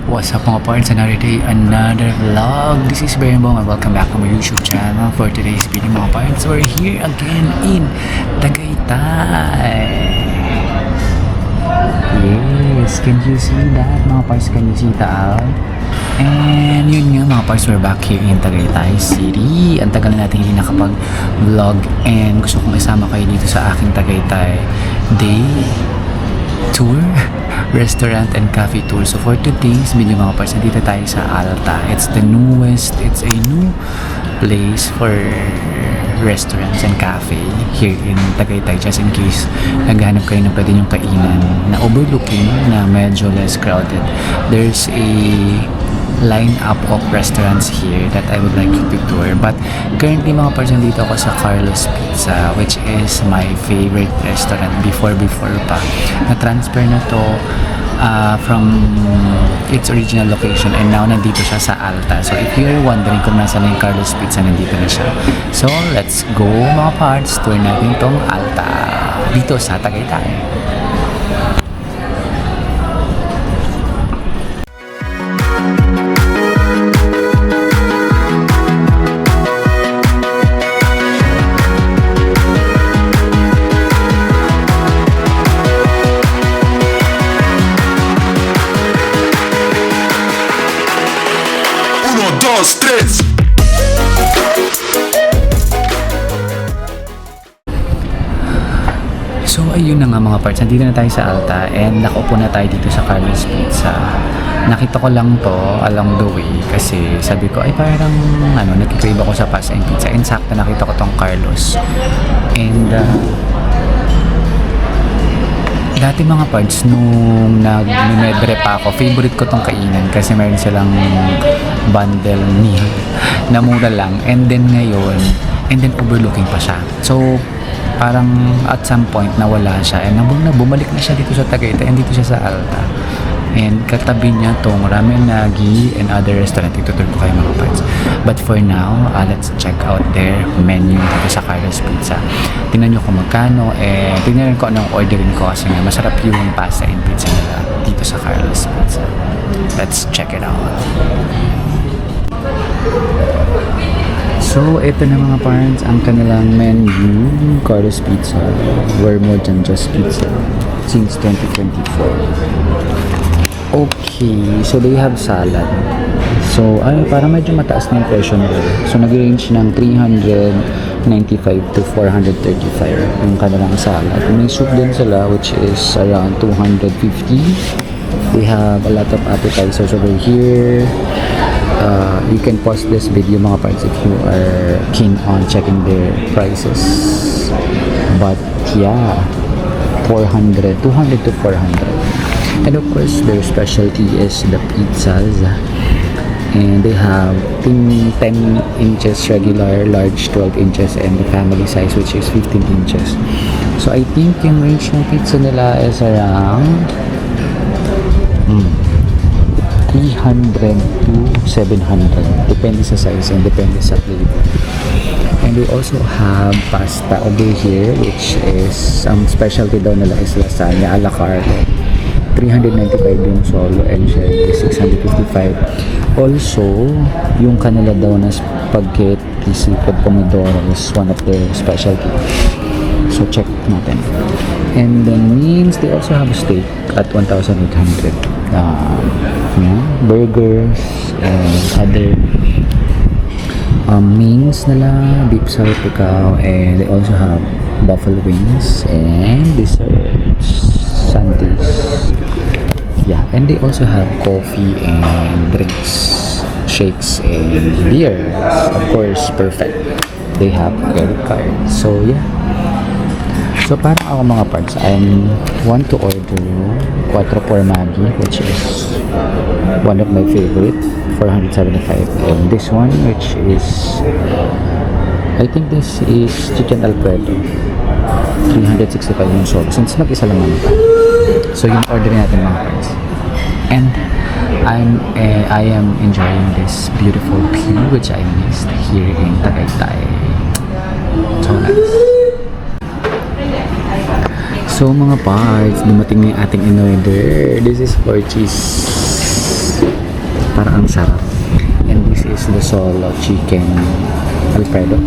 What's up mga parts, another day, another vlog. This is Berimbong and welcome back to my YouTube channel. For today's video mga parts, we're here again in Tagaytay. Yes, can you see that mga parts? Can you see the owl? And yun nga mga parts, we're back here in Tagaytay City. Ang tagal na natin hindi nakapag-vlog and gusto kong isama kayo dito sa aking Tagaytay day tour, restaurant and cafe tour. So for today's video mga parts, nandito tayo sa Alta. It's a new place for restaurants and cafe here in Tagaytay, just in case naghahanap kayo ng pwede nyong kainan na overlooking, na medyo less crowded. There's a line up of restaurants here that I would like you to tour. But currently mga parts, nandito ako sa Carlos Pizza, which is my favorite restaurant before pa. Na-transfer na to from its original location and now nandito siya sa Alta. So if you're wondering kung nasa na yung Carlos Pizza, nandito na siya. So let's go mga parts, tour natin tong Alta dito sa Tagaytay. So ayun na nga mga parts, nandito na tayo sa Alta and nakaupo na tayo dito sa Carlos Pizza. Nakita ko lang to along the way kasi sabi ko ay parang nagkikrave ako sa pasta and pizza, and sakto nakita ko tong Carlos. And dati mga parts, nung nag-medre pa ako, favorite ko tong kainan kasi meron silang bundle meal na mura lang, and then ngayon, and then overlooking pa siya. So parang at some point nawala siya and bumalik na siya dito sa Tagaytay and dito siya sa Alta. And katabi niya tong Ramen Nagi and other restaurant. Itutur ko kayo mga parts. But for now, let's check out their menu dito sa Carlos Pizza. Tingnan nyo kung magkano, tingnan ko anong orderin ko kasi nga masarap yung pasta and pizza nila dito sa Carlos Pizza. Let's check it out. So, ito na mga parents, ang kanilang menu. Carlos Pizza, we're more than just pizza since 2024. Okay, so they have salad. So, parang medyo mataas na yung presyo nila. So, nag-range ng 395 to 435 yung kanilang salad. May soup din sila, which is around 250. They have a lot of appetizers over here. You can pause this video mga parts if you are keen on checking their prices. But yeah, 200 to 400. And of course, their specialty is the pizzas. And they have 10 inches regular, large 12 inches, and the family size, which is 15 inches. So I think yung range ng pizza nila is around 300 to 700. Depende sa size and depende sa flavor. And they also have pasta over here, which is some specialty daw nila is lasagna a la carte. 395 yung solo and share is 655. Also, yung kanila daw na spaghetti seafood pomodoro is one of their specialty. So check natin. And then meals, they also have steak at 1,800. Burgers and other mains nila, beef salpicao, and they also have buffalo wings and desserts, sundaes. Yeah, and they also have coffee and drinks, shakes and beers. Of course, perfect. They have credit card. So yeah. So parang ako mga parts, I want to order 4 Maggi, which is one of my favorite, 475. And this one, which is, I think this is chicken alfredo, 365 yung solo. Since mag-isa lang naman pa. So yung order natin mga friends. And I am enjoying this beautiful view which I missed here in Tagaytay. So nice. So mga parts, dumating na yung ating in-order. This is for cheese Parang ang sarap. And this is the solo chicken Alfredo.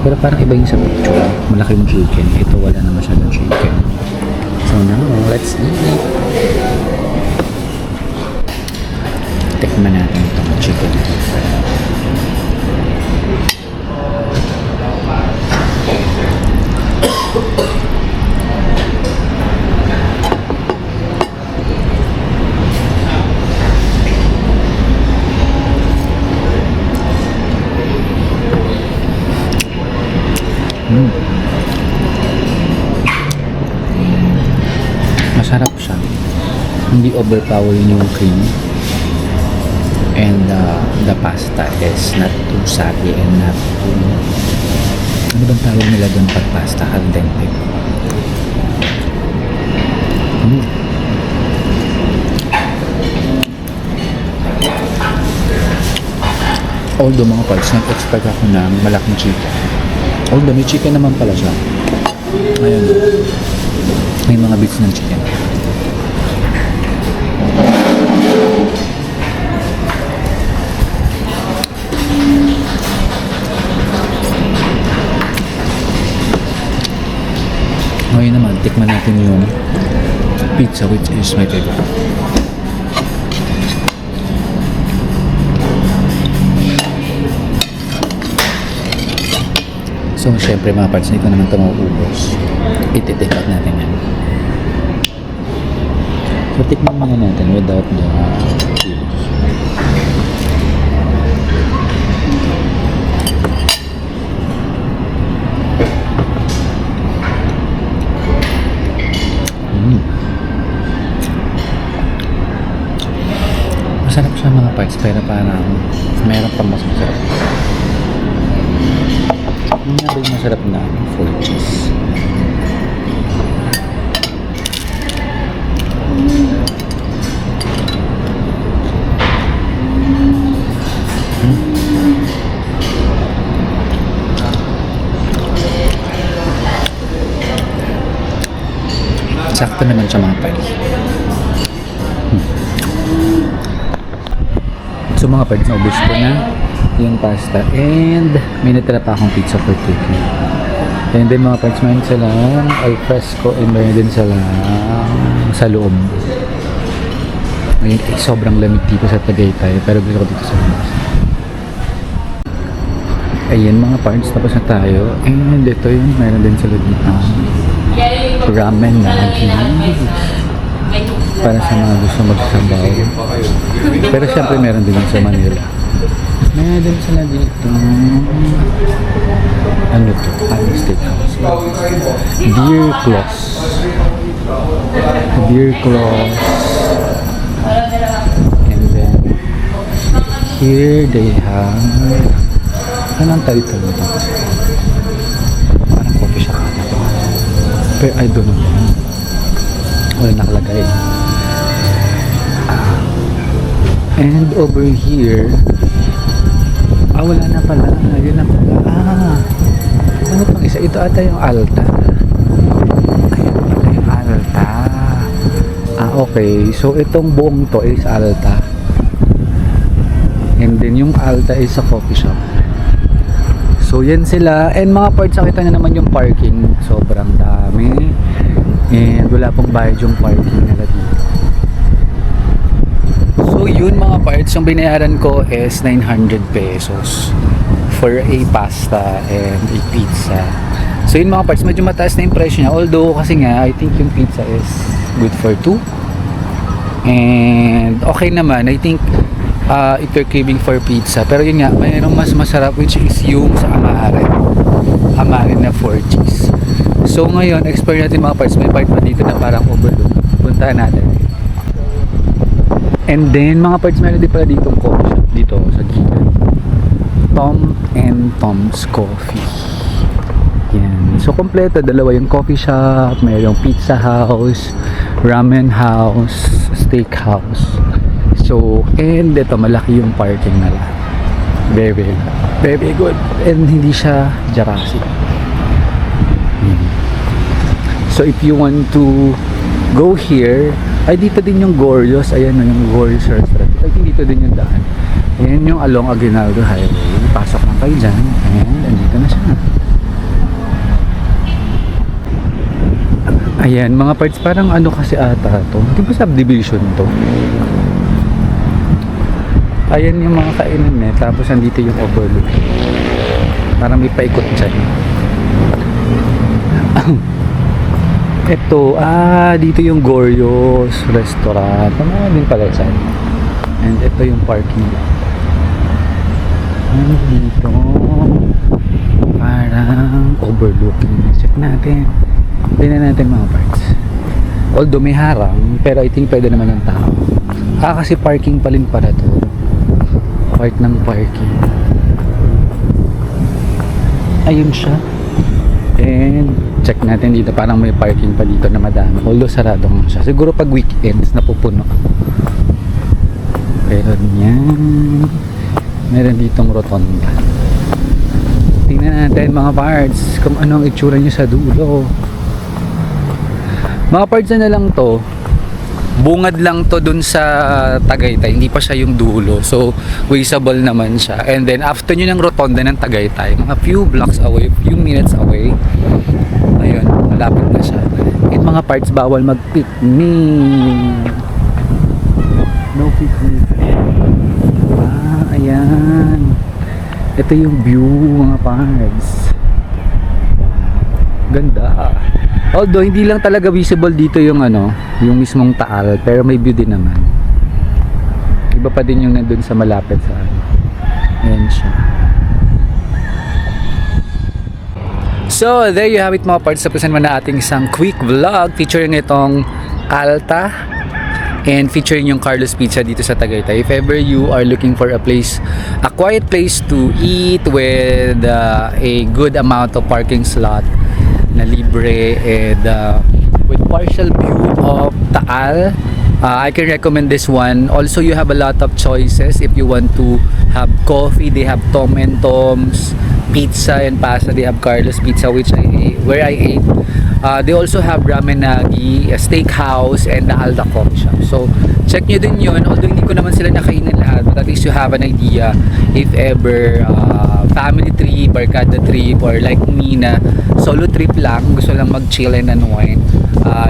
Pero parang iba yung sa picture. Malaki yung chicken. Ito wala na masyadong chicken. So now, let's eat. Tikman natin itong chicken. Masarap siya. Hindi overpowering yung cream. And the pasta is not too saggy and not too... Ano bang tawag nila doon pag pasta? Al dente. Although mga parts, nag-expect ako ng malaking chicken. Although may chicken naman pala siya. Ayun. May mga bits ng chicken. Ngayon naman, tikman natin yung pizza, which is my favorite. So, syempre mga parts, hindi ko naman ito mauubos. Ititikot natin yan. So, tikman muna natin without the cheese. Masarap siya mga parts, pero parang meron pang mas masarap. Ano nga ba yung masarap na 4 cheese? Sakto naman siya mga parts. So mga parts, naubos ko na yung pasta and may natira pa akong pizza for takeaway. And then mga parts, mayroon silang al fresco and mayroon din silang sa loob. Ngayon, sobrang lamig dito sa Tagaytay pero gusto ko dito sa labas. Ayan mga parts, tapos na tayo. And ito yun, mayroon din sila dito ramen na para sa mga gusto magsasabaw. Pero syempre meron din sa Manila. Meron din sila dito. Ano to? Ano steakhouse? Beer Claws. Beer Claws. And then here they have anong title nito? Parang coffee shop na to. Pero I don't know. Wala nakalagay. And over here, wala na pala. Ayun na pala. Ano pang isa? Ito ata yung Alta. Ayun pala yung Alta. Okay. So, itong buong to is Alta. And then, yung Alta is a coffee shop. So, yan sila. And mga parts, nakita nyo naman yung parking. Sobrang dami. And wala pong bayad yung parking nila dito. So yun mga parts, yung binayaran ko is 900 pesos for a pasta and a pizza. So yun mga parts, medyo mataas na yung presyo niya. Although kasi nga, I think yung pizza is good for 2. And okay naman, I think if you're craving for pizza. Pero yun nga, mayroong mas masarap which is yung sa Amaren. Amaren na 4 cheese. So ngayon, explore natin mga parts. May part pa dito na parang overload. Puntahan natin. And then, mga parts, meron din pala ditong coffee shop dito sa gilid. Tom and Tom's Coffee. Yan. So, kompleto. Dalawa yung coffee shop, mayroong pizza house, ramen house, steak house. So, and ito, malaki yung parking nila. Very, very good. And hindi siya Jurassic. So, if you want to go here, Ay, dito din yung Gorios. Ayan na yung Gorios Restaurant. I think dito din yung daan. Ayan yung along Aguinaldo Highway. Pasok lang kayo dyan. And andito na siya. Ayan, mga parts. Parang ano kasi ata to. Di ba subdivision to? Ayan yung mga kainan eh. Tapos andito yung overlook. Parang may paikot dyan. Ito, dito yung Gorios Restaurant. Ano din pala dyan. And ito yung parking lot. Dito. Parang overlooking. Check natin. Tingnan natin mga parts. Although may harang, pero I think pwede naman yung tao. Kasi parking pa rin para to. Part ng parking. Ayun siya. And check natin dito, parang may parking pa dito na madami. Although sarado nga siya. Siguro pag weekends napupuno. Pero yan. Meron ditong rotonda. Tingnan natin mga parts kung anong itsura niya sa dulo. Mga parts na lang to. Bungad lang to dun sa Tagaytay, hindi pa siya yung dulo, so wasteable naman siya. And then after nyo ng rotonda ng Tagaytay, mga few blocks away, few minutes away, ayun, malapit na siya. And mga parts, bawal mag-picnic, no picnic. Ayan, ito yung view mga parts. Ganda. Although hindi lang talaga visible dito yung yung mismong Taal, pero may view din naman. Iba pa din yung nandun sa malapit sa ayan siya. So there you have it mga parts. Tapusin mo na ating isang quick vlog featuring itong Alta and featuring yung Carlos Pizza dito sa Tagaytay. If ever you are looking for a place, a quiet place to eat with a good amount of parking slot na libre and with partial view of Taal, I can recommend this one. Also, you have a lot of choices if you want to have coffee. They have Tom and Tom's, pizza and pasta. They have Carlos Pizza, where I ate. They also have Ramenagi, a steakhouse, and the Alda Coffee Shop. So check nyo din yun. Although hindi ko naman sila nakainan lahat, but at least you have an idea if ever family trip, barkada trip, or like me na solo trip lang, gusto lang mag-chill and unwind,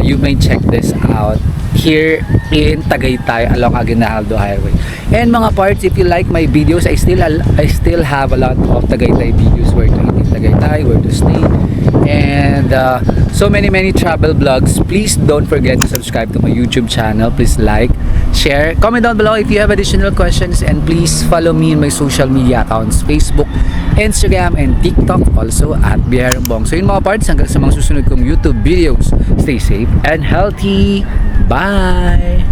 you may check this out here in Tagaytay along Aguinaldo Highway. And mga parts, if you like my videos, I still have a lot of Tagaytay videos, where to eat in Tagaytay, where to stay, and so many travel vlogs. Please don't forget to subscribe to my YouTube channel. Please like, share, comment down below if you have additional questions, and please follow me in my social media accounts, Facebook, Instagram, and TikTok, also at Biyahero Bong. So yun mga parts, hanggang sa mga susunod kong YouTube videos, stay safe and healthy. Bye!